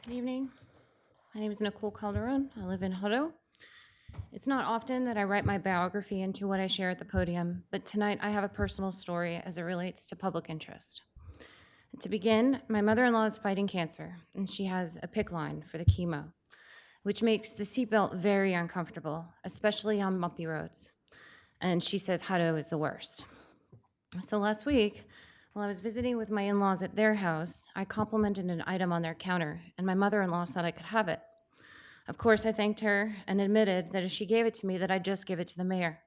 Good evening. My name is Nicole Calderon. I live in Hutto. It's not often that I write my biography into what I share at the podium, but tonight I have a personal story as it relates to public interest. To begin, my mother-in-law is fighting cancer, and she has a PICC line for the chemo, which makes the seatbelt very uncomfortable, especially on bumpy roads. And she says Hutto is the worst. So last week, while I was visiting with my in-laws at their house, I complimented an item on their counter, and my mother-in-law said I could have it. Of course, I thanked her and admitted that if she gave it to me, that I'd just give it to the mayor,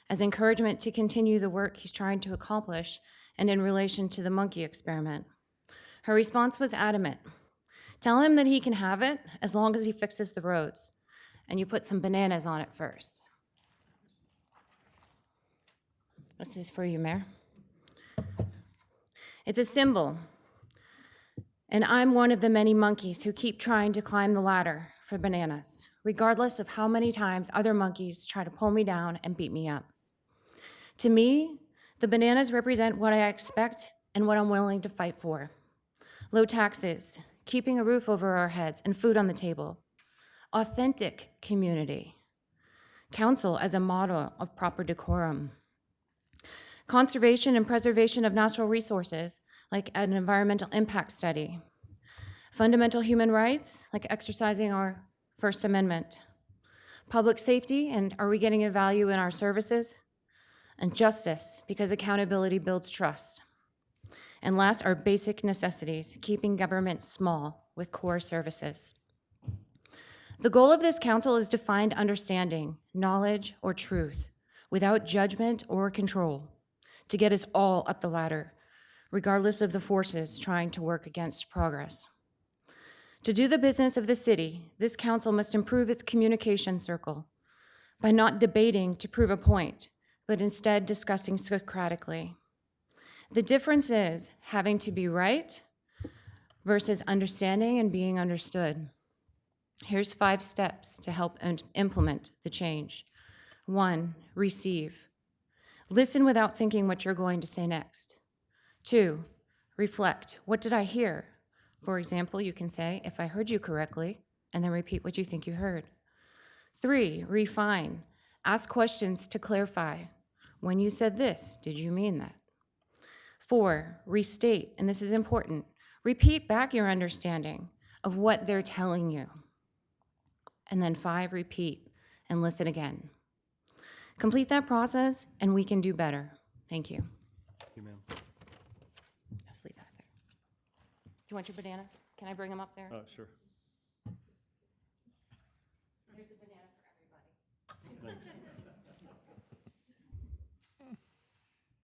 as encouragement to continue the work he's trying to accomplish and in relation to the monkey experiment. Her response was adamant. Tell him that he can have it as long as he fixes the roads, and you put some bananas on it first. This is for you, Mayor. It's a symbol, and I'm one of the many monkeys who keep trying to climb the ladder for bananas, regardless of how many times other monkeys try to pull me down and beat me up. To me, the bananas represent what I expect and what I'm willing to fight for. Low taxes, keeping a roof over our heads and food on the table, authentic community, council as a model of proper decorum, conservation and preservation of natural resources, like an environmental impact study, fundamental human rights, like exercising our First Amendment, public safety, and are we getting a value in our services, and justice, because accountability builds trust. And last, our basic necessities, keeping government small with core services. The goal of this council is to find understanding, knowledge, or truth, without judgment or control, to get us all up the ladder, regardless of the forces trying to work against progress. To do the business of the city, this council must improve its communication circle by not debating to prove a point, but instead discussing Socratically. The difference is having to be right versus understanding and being understood. Here's 5 steps to help implement the change. 1, receive. Listen without thinking what you're going to say next. 2, reflect. What did I hear? For example, you can say, if I heard you correctly, and then repeat what you think you heard. 3, refine. Ask questions to clarify. When you said this, did you mean that? 4, restate, and this is important. Repeat back your understanding of what they're telling you. And then 5, repeat and listen again. Complete that process, and we can do better. Thank you. Thank you, ma'am. Just leave that there. Do you want your bananas? Can I bring them up there? Sure. There's a banana for everybody. Thanks.